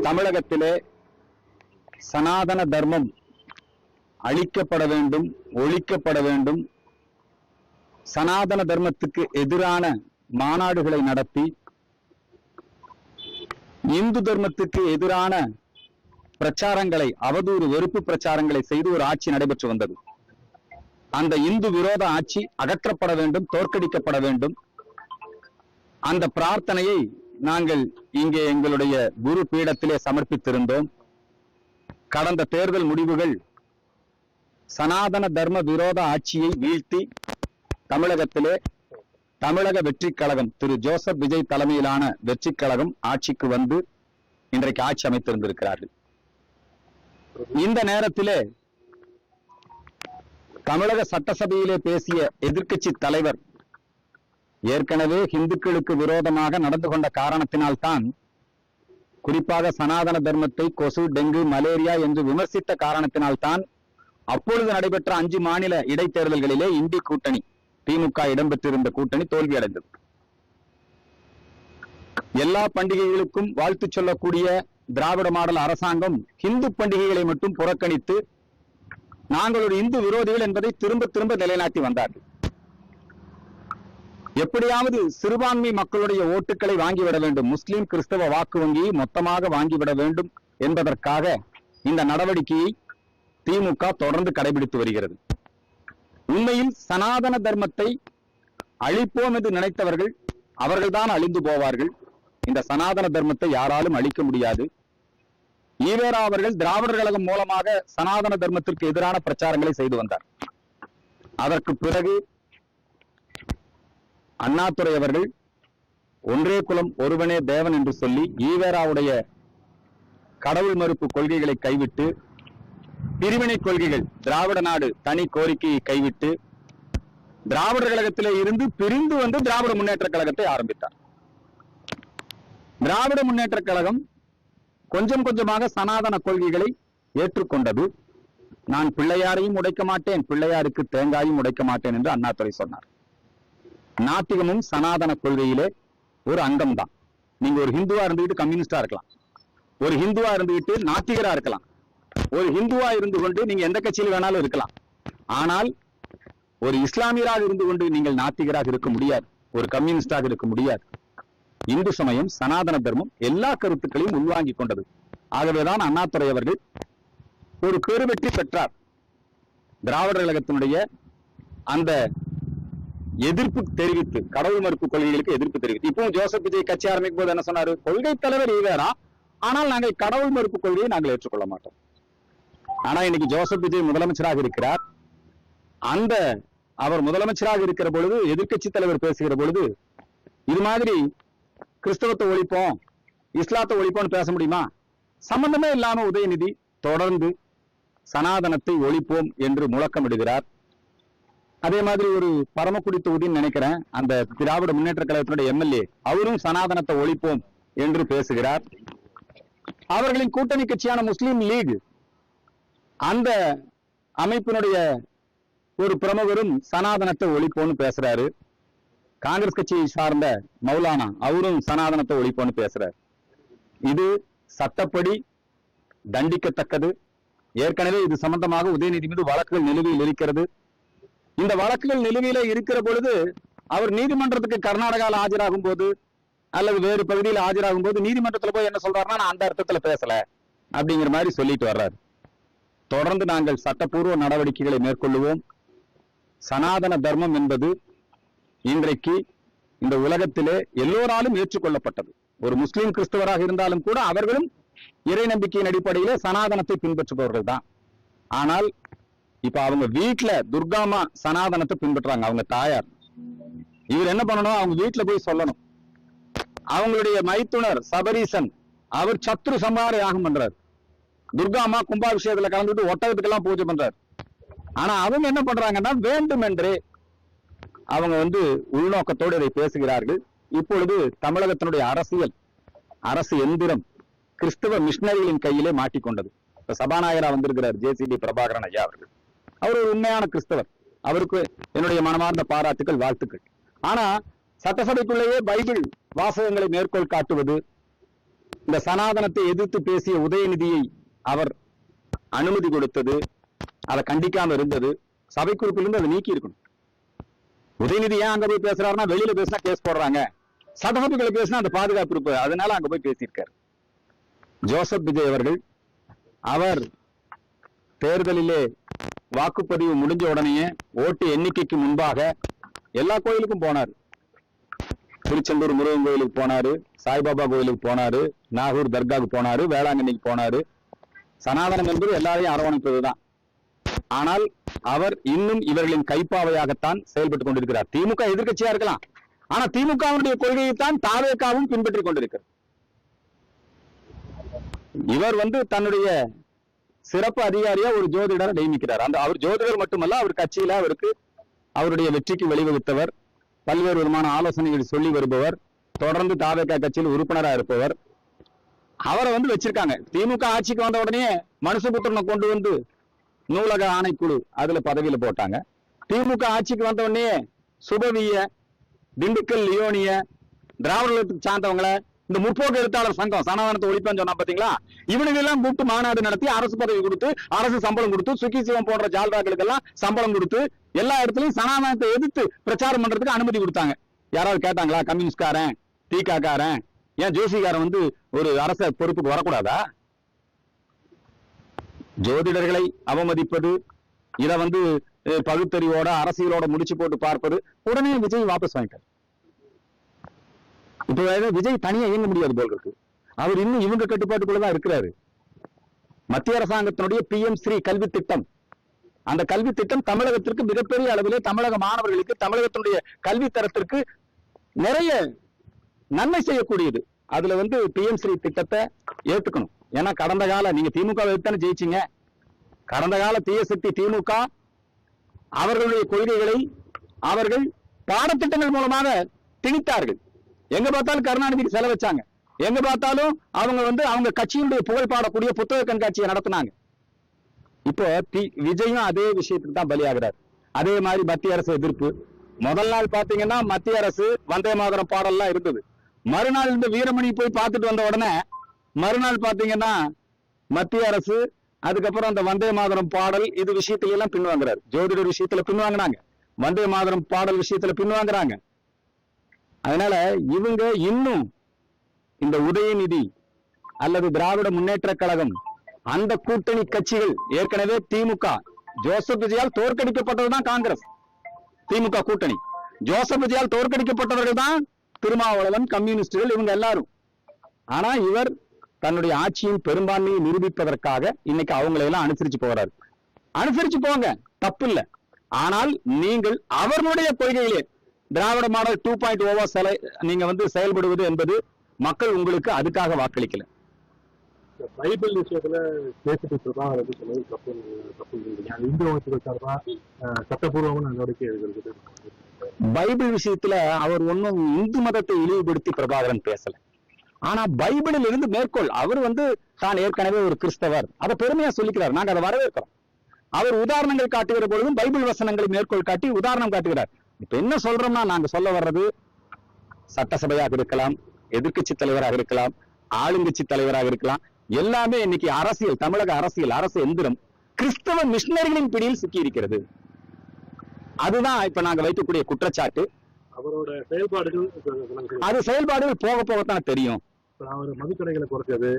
தமிழகத்திலே சனாதன தர்மம் அழிக்கப்பட வேண்டும், ஒழிக்கப்பட வேண்டும், சனாதன தர்மத்துக்கு எதிரான மாநாடுகளை நடத்தி இந்து தர்மத்துக்கு எதிரான பிரச்சாரங்களை, அவதூறு வெறுப்பு பிரச்சாரங்களை செய்து ஒரு ஆட்சி நடைபெற்று வந்தது. அந்த இந்து விரோத ஆட்சி அகற்றப்பட வேண்டும், தோற்கடிக்கப்பட வேண்டும். அந்த பிரார்த்தனையை நாங்கள் இங்கே எங்களுடைய குரு பீடத்திலே சமர்ப்பித்திருந்தோம். கடந்த தேர்தல் முடிவுகள் சனாதன தர்ம விரோத ஆட்சியை வீழ்த்தி தமிழகத்திலே தமிழக வெற்றி கழகம், திரு ஜோசப் விஜய் தலைமையிலான வெற்றி கழகம் ஆட்சிக்கு வந்து இன்றைக்கு ஆட்சி அமைத்திருந்திருக்கிறார்கள். இந்த நேரத்திலே தமிழக சட்டசபையிலே பேசிய எதிர்க்கட்சி தலைவர் ஏற்கனவே இந்துக்களுக்கு விரோதமாக நடந்து கொண்ட காரணத்தினால்தான், குறிப்பாக சனாதன தர்மத்தை கொசு, டெங்கு, மலேரியா என்று விமர்சித்த காரணத்தினால்தான் அப்பொழுது நடைபெற்ற 5 மாநில இடைத்தேர்தல்களிலே இந்தி கூட்டணி, திமுக இடம்பெற்றிருந்த கூட்டணி தோல்வியடைந்தது. எல்லா பண்டிகைகளுக்கும் வாழ்த்து சொல்லக்கூடிய திராவிட மாடல் அரசாங்கம் இந்து பண்டிகைகளை மட்டும் புறக்கணித்து நாங்கள் ஒரு இந்து விரோதிகள் என்பதை திரும்ப திரும்ப நிலைநாட்டி வந்தார்கள். எப்படியாவது சிறுபான்மை மக்களுடைய ஓட்டுக்களை வாங்கிவிட வேண்டும், முஸ்லிம் கிறிஸ்தவ வாக்கு வங்கியை மொத்தமாக வாங்கிவிட வேண்டும் என்பதற்காக இந்த நடவடிக்கையை திமுக தொடர்ந்து கடைபிடித்து வருகிறது. உண்மையில் சனாதன தர்மத்தை அழிப்போம் என்று நினைத்தவர்கள் அவர்கள்தான் அழிந்து போவார்கள். இந்த சனாதன தர்மத்தை யாராலும் அழிக்க முடியாது. ஈவேரா அவர்கள் திராவிடர் கழகம் மூலமாக சனாதன தர்மத்திற்கு எதிரான பிரச்சாரங்களை செய்து வந்தார். அதற்கு பிறகு அண்ணாதுரை அவர்கள் ஒன்றே குலம் ஒருவனே தேவன் என்று சொல்லி ஈவேராவுடைய கடவுள் மறுப்பு கொள்கைகளை கைவிட்டு, பிரிவினை கொள்கைகள், திராவிட நாடு தனி கோரிக்கையை கைவிட்டு திராவிடர் கழகத்திலே இருந்து பிரிந்து வந்து திராவிட முன்னேற்ற கழகத்தை ஆரம்பித்தார். திராவிட முன்னேற்ற கழகம் கொஞ்சம் கொஞ்சமாக சனாதன கொள்கைகளை ஏற்றுக்கொண்டது. நான் பிள்ளையாரையும் உடைக்க மாட்டேன், பிள்ளையாருக்கு தேங்காயும் உடைக்க மாட்டேன் என்று அண்ணாதுரை சொன்னார். நாத்திகமும் சனாதன கொள்கையிலே ஒரு அங்கம் தான். நீங்க ஒரு ஹிந்துவா இருந்துகிட்டு கம்யூனிஸ்டா இருக்கலாம், ஒரு ஹிந்துவா இருந்துகிட்டு நாத்திகரா இருக்கலாம், ஒரு ஹிந்துவா இருந்து கொண்டு நீங்க எந்த கட்சியில் வேணாலும் இருக்கலாம். ஆனால் ஒரு இஸ்லாமியராக இருந்து கொண்டு நீங்கள் நாத்திகராக இருக்க முடியாது, ஒரு கம்யூனிஸ்டாக இருக்க முடியாது. இந்து சமயம், சனாதன தர்மம் எல்லா கருத்துக்களையும் உள்வாங்கிக் கொண்டது. ஆகவேதான் அண்ணாதுரை அவர்கள் ஒரு பெருவெற்றி பெற்றார். திராவிடர் கழகத்தினுடைய அந்த எதிர்ப்பு தெரிவித்து, கடவுள் மறுப்பு கொள்கைகளுக்கு எதிர்ப்பு தெரிவித்து, இப்போ ஜோசப் விஜய் கட்சி ஆரம்பிக்கும் போது என்ன சொன்னாரு? கொள்கை தலைவர் ஈவேரா, ஆனால் நாங்கள் கடவுள் மறுப்பு கொள்கையை நாங்கள் ஏற்றுக்கொள்ள மாட்டோம். ஆனா இன்னைக்கு ஜோசப் விஜய் முதலமைச்சராக இருக்கிறார். அந்த அவர் முதலமைச்சராக இருக்கிற பொழுது எதிர்க்கட்சி தலைவர் பேசுகிற பொழுது இது மாதிரி கிறிஸ்தவத்தை ஒழிப்போம், இஸ்லாத்தை ஒழிப்போம்னு பேச முடியுமா? சம்பந்தமே இல்லாம உதயநிதி தொடர்ந்து சனாதனத்தை ஒழிப்போம் என்று முழக்கமிடுகிறார். அதே மாதிரி ஒரு பரமக்குடி தொகுதின்னு நினைக்கிறேன், அந்த திராவிட முன்னேற்ற கழகத்தினுடைய எம்எல்ஏ அவரும் சனாதனத்தை ஒழிப்போம் என்று பேசுகிறார். அவர்களின் கூட்டணி கட்சியான முஸ்லீம் லீக், அந்த அமைப்பினுடைய ஒரு பிரமுகரும் சனாதனத்தை ஒழிப்போன்னு பேசுறாரு. காங்கிரஸ் கட்சியை சார்ந்த மௌலானா அவரும் சனாதனத்தை ஒழிப்போன்னு பேசுறாரு. இது சட்டப்படி தண்டிக்கத்தக்கது. ஏற்கனவே இது சம்பந்தமாக உதயநிதி மீது வழக்குகள் நிலுவையில் இருக்கிறது. இந்த வழக்குகள் நிலுவையில இருக்கிற பொழுது அவர் நீதிமன்றத்துக்கு கர்நாடகாவில் ஆஜராகும் போது அல்லது வேறு பகுதியில் ஆஜராகும் போது நீதிமன்றத்தில் போய் என்ன சொல்றாருன்னா, நான் அந்த அர்த்தத்துல பேசல அப்படிங்கிற மாதிரி சொல்லிட்டு வர்றாரு. தொடர்ந்து நாங்கள் சட்டப்பூர்வ நடவடிக்கைகளை மேற்கொள்ளுவோம். சனாதன தர்மம் என்பது இன்றைக்கு இந்த உலகத்திலே எல்லோராலும் ஏற்றுக்கொள்ளப்பட்டது. ஒரு முஸ்லிம் கிறிஸ்தவராக இருந்தாலும் கூட அவர்களும் இறை நம்பிக்கையின் அடிப்படையிலே சனாதனத்தை பின்பற்றுபவர்கள் தான். ஆனால் இப்ப அவங்க வீட்டுல துர்காமா சனாதனத்தை பின்பற்றுறாங்க, அவங்க தாயார். இவர் என்ன பண்ணணும்? அவங்க வீட்டுல போய் சொல்லணும். அவங்களுடைய மைத்துனர் சபரீசன் அவர் சத்ரு சம்ஹார யாகம் பண்றாரு. துர்காமா கும்பாபிஷேகத்துல கலந்துட்டு ஒட்டகத்துக்கெல்லாம் பூஜை பண்றாரு. ஆனா அவங்க என்ன பண்றாங்கன்னா, வேண்டுமென்றே அவங்க உள்நோக்கத்தோடு இதை பேசுகிறார்கள். இப்பொழுது தமிழகத்தினுடைய அரசு எந்திரம் கிறிஸ்தவ மிஷனரிகளின் கையிலே மாட்டிக்கொண்டது. இப்ப சபாநாயகரா வந்திருக்கிறார் ஜேசிடி பிரபாகரன் ஐயா அவர்கள். அவர் ஒரு உண்மையான கிறிஸ்தவர், அவருக்கு என்னுடைய மனமார்ந்த பாராட்டுகள், வாழ்த்துக்கள். ஆனா சட்டசபைக்குள்ளேயே பைபிள் வாசகங்களை மேற்கோள் காட்டுவது, இந்த சனாதனத்தை எதிர்த்து பேசிய உதயநிதியை அவர் அனுமதி கொடுத்தது, அதை கண்டிக்காம இருந்தது, சபை குறிப்பிலிருந்து அதை நீக்கி இருக்கணும். உதயநிதி ஏன் அங்க போய் பேசுறாருன்னா, வெளியில பேசினா கேஸ் போடுறாங்க, சட்டசபைகளை பேசினா அந்த பாதுகாப்பு இருப்பு, அதனால அங்க போய் பேசியிருக்காரு. ஜோசப் விஜய் அவர்கள் அவர் தேர்தலிலே வாக்குப்பதிவு முடிஞ்ச உடனே ஓட்டு எண்ணிக்கைக்கு முன்பாக எல்லா கோயிலுக்கும் போனார். திருச்செந்தூர் முருகன் கோயிலுக்கு போனாரு, சாய்பாபா கோயிலுக்கு போனாரு, நாகூர் தர்காவுக்கு போனாரு, வேளாங்கண்ணிக்கு போனாரு. சனாதனம் என்பது எல்லாரையும் அரவணைப்பதுதான். ஆனால் அவர் இன்னும் இவர்களின் கைப்பாவையாகத்தான் செயல்பட்டுக் கொண்டிருக்கிறார். திமுக எதிர்க்கட்சியா இருக்கலாம், ஆனா திமுகவுடைய கொள்கையைத்தான் தாவேகாவும் பின்பற்றிக் கொண்டிருக்கிறார். இவர் தன்னுடைய சிறப்பு அதிகாரியா ஒரு ஜோதிடரை நியமிக்கிறார். அவர் ஜோதிடர் மட்டுமல்ல, அவர் கட்சியில அவருக்கு அவருடைய வெற்றிக்கு வழிவகுத்தவர், பல்வேறு விதமான ஆலோசனைகள் சொல்லி வருபவர், தொடர்ந்து தாவேகா கட்சியில் உறுப்பினராக இருப்பவர். அவரை வச்சிருக்காங்க. திமுக ஆட்சிக்கு வந்த உடனே மனுஷபுத்திரனை கொண்டு வந்து நூலக ஆணைக்குழு அதுல பதவியில போட்டாங்க. திமுக ஆட்சிக்கு வந்த உடனே சுபவிய, திண்டுக்கல் லியோனிய, திராவிடத்துக்கு சார்ந்தவங்களை, இந்த முற்போக்கு எழுத்தாளர் சங்கம் சனாதனத்தை ஒழிப்பேன்னு சொன்னா பாத்தீங்களா, இவனுக்கு எல்லாம் கூப்பிட்டு மாநாடு நடத்தி அரசு பதவி கொடுத்து, அரசு சம்பளம் கொடுத்து, சுக்கி சிவம் போன்ற ஜால்ராக்களுக்கு எல்லாம் சம்பளம் கொடுத்து, எல்லா இடத்துலயும் சனாதனத்தை எதிர்த்து பிரச்சாரம் பண்றதுக்கு அனுமதி கொடுத்தாங்க. யாராவது கேட்டாங்களா? கம்யூனிஸ்ட்காரன், தீகாக்காரன், ஏன் ஜோசிகாரன் ஒரு அரச பொறுப்புக்கு வரக்கூடாதா? ஜோதிடர்களை அவமதிப்பது, இத பகுத்தறிவோட அரசியலோட முடிச்சு போட்டு பார்ப்பது, உடனே விஜய் வாபஸ் வாங்கிட்டார். இப்ப விஜய் தனியா இயங்க முடியாது போல் இருக்கு. அவர் இன்னும் இவங்க கட்டுப்பாட்டுக்குள்ளதான் இருக்கிறாரு. மத்திய அரசாங்கத்தினுடைய PM-3 கல்வி திட்டம், அந்த கல்வி திட்டம் தமிழகத்திற்கு மிகப்பெரிய அளவிலே தமிழக மாணவர்களுக்கு, தமிழகத்தினுடைய கல்வி தரத்திற்கு நிறைய நன்மை செய்யக்கூடியது. அதுல PM-3 திட்டத்தை ஏத்துக்கணும். ஏன்னா கடந்த கால நீங்க திமுக தானே ஜெயிச்சீங்க. கடந்த கால தீய சக்தி திமுக அவர்களுடைய கொள்கைகளை அவர்கள் பாடத்திட்டங்கள் மூலமாக திணித்தார்கள். எங்க பார்த்தாலும் கருணாநிதிக்கு செலவச்சாங்க, எங்க பார்த்தாலும் அவங்க அவங்க கட்சியினுடைய புகழ் பாடக்கூடிய புத்தக கண்காட்சியை நடத்தினாங்க. இப்போ விஜயும் அதே விஷயத்துக்கு தான் பலியாகிறார். அதே மாதிரி மத்திய அரசு எதிர்ப்பு. முதல் நாள் பாத்தீங்கன்னா மத்திய அரசு வந்தே மாதரம் பாடல்லாம் இருந்தது. மறுநாள் இந்த வீரமணி போய் பார்த்துட்டு வந்த உடனே மறுநாள் பாத்தீங்கன்னா மத்திய அரசு அதுக்கப்புறம் அந்த வந்தே மாதரம் பாடல் இது விஷயத்துல எல்லாம் பின்வாங்குறாரு. ஜோதிடர் விஷயத்துல பின்வாங்கினாங்க, வந்தே மாதரம் பாடல் விஷயத்துல பின்வாங்குறாங்க. அதனால இவங்க இன்னும் இந்த உதயநிதி அல்லது திராவிட முன்னேற்ற கழகம், அந்த கூட்டணி கட்சிகள், ஏற்கனவே திமுக ஜோசப் விஜயால் தோற்கடிக்கப்பட்டதுதான் காங்கிரஸ், திமுக கூட்டணி. ஜோசப் விஜயால் தோற்கடிக்கப்பட்டவர்கள் தான் திருமாவளவன், கம்யூனிஸ்டுகள், இவங்க எல்லாரும். ஆனா இவர் தன்னுடைய ஆட்சியின் பெரும்பான்மையை நிரூபிப்பதற்காக இன்னைக்கு அவங்களை எல்லாம் அனுசரிச்சு போறாரு. அனுசரிச்சு போங்க, தப்பு இல்லை. ஆனால் நீங்கள் அவர்களுடைய கொள்கையிலே திராவிட மாடல் 2.0 நீங்க செயல்படுவது என்பது மக்கள் உங்களுக்கு அதுக்காக வாக்களிக்கல. பைபிள் விஷயத்துல சட்டப்பூர்வமான நடவடிக்கை எடுக்கிறது. பைபிள் விஷயத்துல அவர் ஒன்னும் இந்து மதத்தை இழிவுபடுத்தி பிரபாகரன் பேசல. ஆனா பைபிளில் இருந்து மேற்கோள், அவர் தான் ஏற்கனவே ஒரு கிறிஸ்தவர், அதை பெருமையா சொல்லிக்கிறார். நாங்க அதை வரவேற்கிறோம். அவர் உதாரணங்கள் காட்டுகிற பொழுதும் பைபிள் வசனங்களை மேற்கோள் காட்டி உதாரணம் காட்டுகிறார். இப்ப என்ன சொல்றோம்னா, நாங்க சொல்ல வர்றது சட்டசபையாக இருக்கலாம், எதிர்கட்சி தலைவராக இருக்கலாம், ஆளுங்கட்சி தலைவராக இருக்கலாம், எல்லாமே இன்னைக்கு அரசியல், தமிழக அரசியல், அரசு எந்திரம் கிறிஸ்தவ மிஷினரிகளின் பிடியில் சிக்கி இருக்கிறது. அதுதான் இப்ப நாங்க வைக்கக்கூடிய குற்றச்சாட்டு. அவரோட செயல்பாடுகள், அது செயல்பாடுகள் போக போகத்தான் தெரியும். அவர் மதுக்கடைகளை குறைச்சது,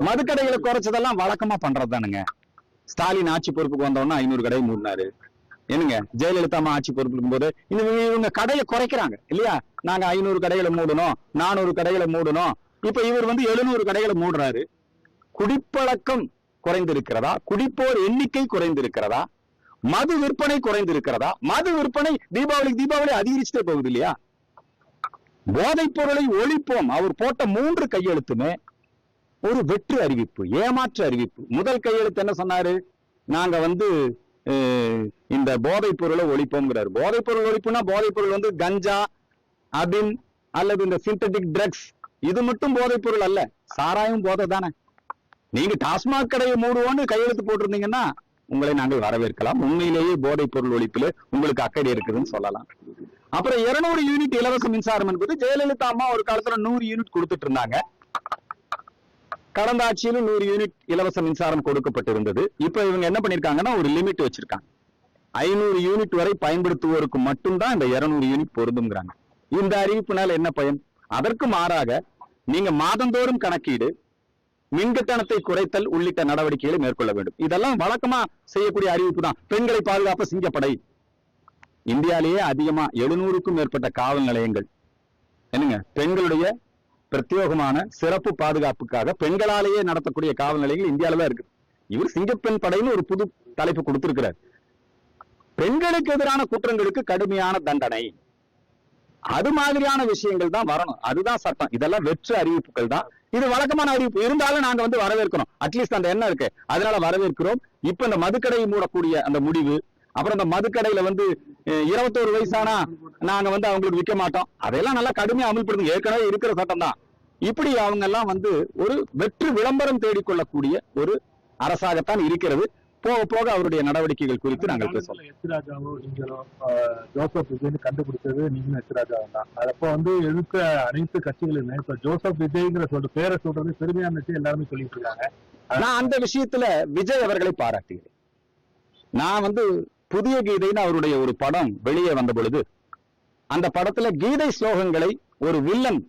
மதுக்கடைகளை குறைச்சதெல்லாம் வழக்கமா பண்றதுதானுங்க. ஸ்டாலின் ஆட்சி பொறுப்புக்கு வந்தோம்னா 500 கடை மூடினாரு. என்னங்க, ஜெயலலிதா அம்மா ஆட்சி பொறுப்பு போது இவங்க கடையை குறைக்கிறாங்க இல்லையா? நாங்க 500 கடைகளை மூடணும், 400 கடைகளை மூடணும். இப்ப இவர் 700 கடைகளை மூடுறாரு. குடிப்பழக்கம் குறைந்திருக்கிறதா? குடிப்போர் எண்ணிக்கை குறைந்திருக்கிறதா? மது விற்பனை குறைந்திருக்கிறதா? மது விற்பனை தீபாவளி அதிகரிச்சுட்டே போகுது இல்லையா? போதைப் பொருளை ஒழிப்போம் அவர் போட்ட 3 கையெழுத்துமே ஒரு வெற்று அறிவிப்பு, ஏமாற்று அறிவிப்பு. முதல் கையெழுத்து என்ன சொன்னாரு? நாங்க இந்த போதைப் பொருளை ஒழிப்போம்ங்கிறாரு. போதைப் பொருள் ஒழிப்புனா போதைப் பொருள் கஞ்சா, அபின் அல்லது இந்த சிந்தட்டிக் ட்ரக்ஸ், இது மட்டும் போதைப் பொருள் அல்ல. சாராயம் போதை தானே. நீங்க டாஸ்மாக் கடையை மூடுவோன்னு கையெழுத்து போட்டிருந்தீங்கன்னா உங்களை நாங்கள் வரவேற்கலாம். உண்மையிலேயே போதைப் பொருள் ஒழிப்புல உங்களுக்கு அக்கறை இருக்குதுன்னு சொல்லலாம். அப்புறம் 200 யூனிட் இலவச மின்சாரம் என்பது ஜெயலலிதா அம்மா ஒரு காலத்துல 100 யூனிட் கொடுத்துட்டு இருந்தாங்க. கடந்த ஆட்சியிலும் 100 யூனிட் இலவச மின்சாரம் கொடுக்கப்பட்டிருந்தது. இப்ப இவங்க என்ன பண்ணிருக்காங்கன்னா ஒரு லிமிட் வச்சிருக்காங்க. 500 யூனிட் வரை பயன்படுத்துவோருக்கு மட்டும்தான் இந்த 200 யூனிட் பொருந்துங்கிறாங்க. இந்த அறிவிப்புனால என்ன பயன்? அதற்கு மாறாக நீங்க மாதந்தோறும் கணக்கீடு, மின்கட்டணத்தை குறைத்தல் உள்ளிட்ட நடவடிக்கைகளை மேற்கொள்ள வேண்டும். இதெல்லாம் வழக்கமா செய்யக்கூடிய அறிவிப்பு தான். பெண்களை பாதுகாப்பு சிங்கப்படை. இந்தியாலேயே அதிகமா 700க்கும் மேற்பட்ட காவல் நிலையங்கள் என்னங்க பெண்களுடைய பிரத்யேகமான சிறப்பு பாதுகாப்புக்காக பெண்களாலேயே நடத்தக்கூடிய காவல் நிலையங்கள் இந்தியாவில தான் இருக்கு. இவர் சிங்கப்பெண் படைன்னு ஒரு புது தலைப்பு கொடுத்திருக்கிறார். பெண்களுக்கு எதிரான குற்றங்களுக்கு கடுமையான தண்டனை, அது மாதிரியான விஷயங்கள் தான் வரணும். அதுதான் சட்டம். இதெல்லாம் வெற்று அறிவிப்புகள் தான். இது வழக்கமான அறிவிப்பு இருந்தாலும் நாங்க வந்து வரவேற்கிறோம். அட்லீஸ்ட் அந்த எண்ணம் இருக்கு, அதனால வரவேற்கிறோம். இப்ப இந்த மதுக்கடை மூடக்கூடிய அந்த முடிவு, அப்புறம் இந்த மதுக்கடையில வந்து 21 வயசானா நாங்க வந்து அவங்களுக்கு விற்க மாட்டோம், அதையெல்லாம் நல்லா கடுமையா அமல்படுத்துங்க. ஏற்கனவே இருக்கிற சட்டம் தான். இப்படி அவங்க எல்லாம் வந்து ஒரு வெற்று விளம்பரம் தேடிக்கொள்ளக்கூடிய ஒரு அரசாகத்தான் இருக்கிறது. போக போக அவருடைய நடவடிக்கைகள் குறித்து நாங்கள் பேசுவோம். எச்ராஜாவோ நீங்களோ ஜோசப் விஜய் கண்டுபிடிச்சது நீங்களும் எச்ராஜாவும் தான். அதப்போ வந்து எதிர்க்க அனைத்து கட்சிகளுமே இப்ப ஜோசப் விஜய்ங்கிற பேரை சொல்றது பெருமையா இருந்துச்சு, எல்லாருமே சொல்லிட்டு இருக்காங்க. நான் அந்த விஷயத்துல விஜய் அவர்களை பாராட்டுகிறேன். நான் வந்து புதிய கீதைன்னு அவருடைய ஒரு படம் வெளியே வந்த பொழுது அந்த படத்துல கீதை ஸ்லோகங்களை ஒரு வில்லன்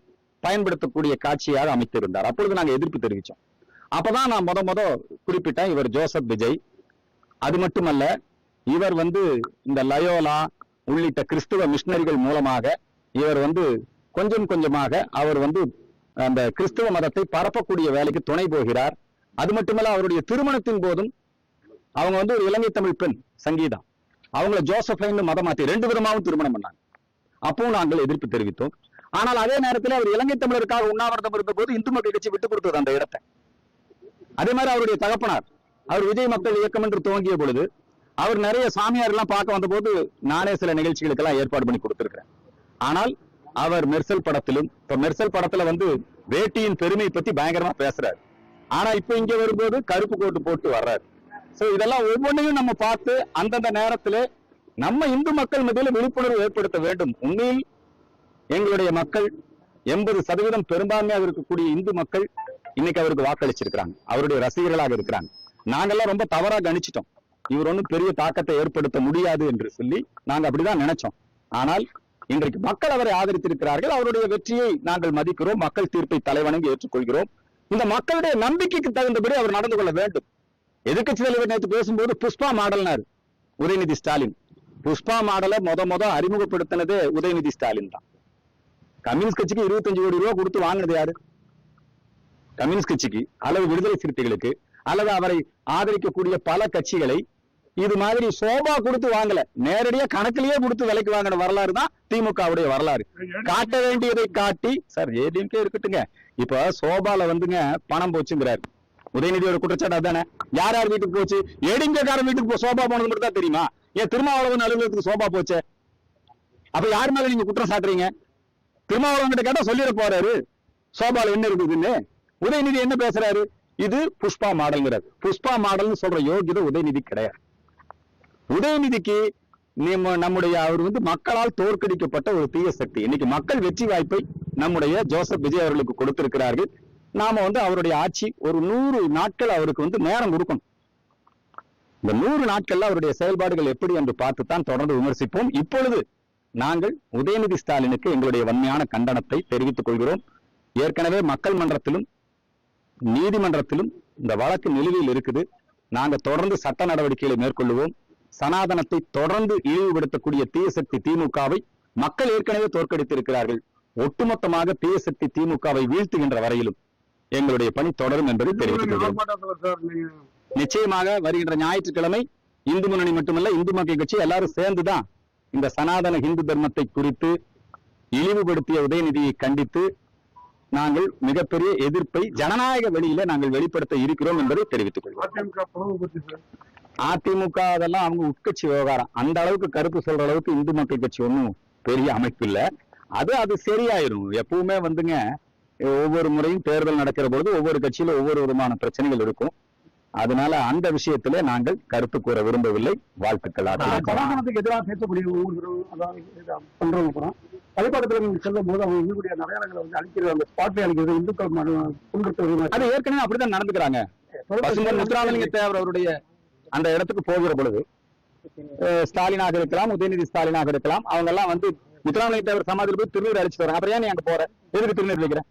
பயன்படுத்தக்கூடிய காட்சியாக அமைத்திருந்தார். அப்பொழுது நாங்க எதிர்ப்பு தெரிவிச்சோம். அப்பதான் நான் முத குறிப்பிட்டேன், இவர் ஜோசப் விஜய். அது மட்டுமல்ல, இவர் வந்து இந்த லயோலா உள்ளிட்ட கிறிஸ்துவ மிஷனரிகள் மூலமாக இவர் வந்து கொஞ்சம் கொஞ்சமாக அவர் வந்து அந்த கிறிஸ்துவ மதத்தை பரப்பக்கூடிய வேலைக்கு துணை போகிறார். அது மட்டுமல்ல, அவருடைய திருமணத்தின் போதும் அவங்க வந்து ஒரு இலங்கை தமிழ் பெண் சங்கீதா, அவங்கள ஜோசப்பைன்னு மதம் மாற்றி 2 விதமாகவும் திருமணம் பண்ணாங்க. அப்பவும் நாங்கள் எதிர்ப்பு தெரிவித்தோம். ஆனால் அதே நேரத்தில் அவர் இலங்கை தமிழருக்காக உண்ணாவிரதம் இருந்த போது இந்து மக்கள் கட்சி விட்டுக் கொடுத்தது அந்த இடத்தை. அதே மாதிரி அவருடைய தகப்பனார் அவர் விஜய் மக்கள் இயக்கம் என்று துவங்கிய பொழுது அவர் நிறைய சாமியார் எல்லாம் பார்க்க வந்த போது நானே சில நிகழ்ச்சிகளுக்கெல்லாம் ஏற்பாடு பண்ணி கொடுத்திருக்கிறேன். ஆனால் அவர் மெர்சல் படத்திலும், இப்ப மெர்சல் படத்துல வந்து வேட்டியின் பெருமை பத்தி பயங்கரமா பேசுறாரு. ஆனா இப்ப இங்க வரும்போது கருப்பு கோட்டு போட்டு வர்றாரு. சோ இதெல்லாம் ஒவ்வொன்றையும் நம்ம பார்த்து அந்தந்த நேரத்துல நம்ம இந்து மக்கள் மத்தியில விழிப்புணர்வு ஏற்படுத்த வேண்டும். உண்மையில் எங்களுடைய மக்கள் 80% பெரும்பான்மையாக இருக்கக்கூடிய இந்து மக்கள் இன்னைக்கு அவருக்கு வாக்களிச்சிருக்கிறாங்க, அவருடைய ரசிகர்களாக இருக்கிறாங்க. நாங்கெல்லாம் ரொம்ப தவறா கணிச்சிட்டோம், இவர் ஒன்றும் பெரிய தாக்கத்தை ஏற்படுத்த முடியாது என்று சொல்லி நாங்க அப்படிதான் நினைச்சோம். ஆனால் இன்றைக்கு மக்கள் அவரை ஆதரித்திருக்கிறார்கள். அவருடைய வெற்றியை நாங்கள் மதிக்கிறோம். மக்கள் தீர்ப்பை தலைவணங்கி ஏற்றுக்கொள்கிறோம். இந்த மக்களுடைய நம்பிக்கைக்கு தகுந்தபடி அவர் நடந்து கொள்ள வேண்டும். எதிர்க்கட்சி தலைவர் நேற்று பேசும்போது புஷ்பா மாடல்னாரு உதயநிதி ஸ்டாலின். புஷ்பா மாடலை முத அறிமுகப்படுத்தினதே உதயநிதி ஸ்டாலின் தான். கம்யூனிஸ்ட் கட்சிக்கு 25 கோடி ரூபாய் கொடுத்து வாங்கினது யாரு? கம்யூனிஸ்ட் கட்சிக்கு அல்லது விடுதலை சிறுத்தைகளுக்கு அல்லது அவரை ஆதரிக்கக்கூடிய பல கட்சிகளை இது மாதிரி சோபா கொடுத்து வாங்கல, நேரடியா கணக்கிலேயே கொடுத்து விலைக்கு வாங்கின வரலாறு தான் திமுகவுடைய வரலாறு. காட்ட வேண்டியதை காட்டி, சார் ஏடிஎம்கே இருக்கட்டுங்க, இப்ப சோபால வந்துங்க பணம் போச்சுங்கிறாரு உதயநிதியோட குற்றச்சாட்டு அதானே. யார் யார் வீட்டுக்கு போச்சு? ஏடிஎம்கே காரன் வீட்டுக்கு சோபா போனது மட்டும் தான் தெரியுமா? ஏன் திருமாவளவன் அலுவலகத்துக்கு சோபா போச்சு? அப்ப யார் மேல நீங்க குற்றம் சாட்டுறீங்க? திருமாவளவன் கிட்ட கேட்டா சொல்லிட போறாரு சோபால என்ன இருக்குதுன்னு. உதயநிதி என்ன பேசுறாரு? இது புஷ்பா மாடல்ங்கிறார். புஷ்பா மாடல்னு சொல்ற யோகியதை உதயநிதி கிடையாது. உதயநிதிக்கு நம்முடைய அவர் வந்து மக்களால் தோற்கடிக்கப்பட்ட ஒரு தீய சக்தி. இன்னைக்கு மக்கள் வெற்றி வாய்ப்பை நம்முடைய ஜோசப் விஜய் அவர்களுக்கு கொடுத்திருக்கிறார்கள். நாம வந்து அவருடைய ஆட்சி ஒரு 100 நாட்கள் அவருக்கு வந்து நேரம் கொடுக்கணும். இந்த 100 நாட்கள்ல அவருடைய செயல்பாடுகள் எப்படி என்று பார்த்துத்தான் தொடர்ந்து விமர்சிப்போம். இப்பொழுது நாங்கள் உதயநிதி ஸ்டாலினுக்கு எங்களுடைய வன்மையான கண்டனத்தை தெரிவித்துக் கொள்கிறோம். ஏற்கனவே மக்கள் மன்றத்திலும் நீதிமன்றத்திலும் இந்த வழக்கு நிலுவையில் இருக்குது. நாங்க தொடர்ந்து சட்ட நடவடிக்கைகளை மேற்கொள்ளுவோம். சனாதனத்தை தொடர்ந்து இழிவுபடுத்தக்கூடிய தீய சக்தி திமுகவை மக்கள் ஏற்கனவே தோற்கடித்திருக்கிறார்கள். ஒட்டுமொத்தமாக தீய சக்தி திமுகவை வீழ்த்துகின்ற வரையிலும் எங்களுடைய பணி தொடரும் என்பதை தெரிவித்துக் கொள்கிறோம். நிச்சயமாக வருகின்ற ஞாயிற்றுக்கிழமை இந்து முன்னணி மட்டுமல்ல, இந்து மக்கள் கட்சி எல்லாரும் சேர்ந்துதான் இந்த சனாதன இந்து தர்மத்தை குறித்து இழிவுபடுத்திய உதயநிதியை கண்டித்து நாங்கள் மிகப்பெரிய எதிர்ப்பை ஜனநாயக வழியில நாங்கள் வெளிப்படுத்த இருக்கிறோம் என்பதை தெரிவித்துக் கொள்கிறோம். அதிமுக அதெல்லாம் அவங்க உட்கட்சி விவகாரம். அந்த அளவுக்கு கருத்து சொல்ற அளவுக்கு இந்து மக்கள் கட்சி ஒன்றும் பெரிய அமைப்பு இல்ல. அது சரியாயிரும். எப்பவுமே வந்துங்க ஒவ்வொரு முறையும் தேர்தல் நடக்கிற பொழுது ஒவ்வொரு கட்சியில ஒவ்வொரு விதமான பிரச்சனைகள் இருக்கும். அதனால அந்த விஷயத்திலே நாங்கள் கருத்து கூற விரும்பவில்லை. வாழ்த்துக்கள். எதிராக பேசக்கூடிய ஒவ்வொரு பண்றவங்க பள்ளிப்பாடத்துல நீங்க செல்லும் போது அவங்க இருக்கக்கூடிய அடையாளங்களை வந்து அழிக்கிறது, அந்த ஸ்பாட்ல அழிக்கிறது, இந்துக்கள் புண்படுத்துவது, அது ஏற்கனவே அப்படிதான் நடந்துக்கிறாங்க. பசும்பொன் முத்துராமலிங்க தேவர் அவருடைய அந்த இடத்துக்கு போகிற பொழுது ஸ்டாலினாக இருக்கலாம், உதயநிதி ஸ்டாலினாக இருக்கலாம், அவங்க எல்லாம் வந்து முத்துராமலிங்க தேவர் சமாதியில் போய் திருநீர் அழிச்சிட்டு வராங்க. அப்புறம் ஏன் நீ அங்க போற, எதுக்கு திருநீர் வைக்கிற?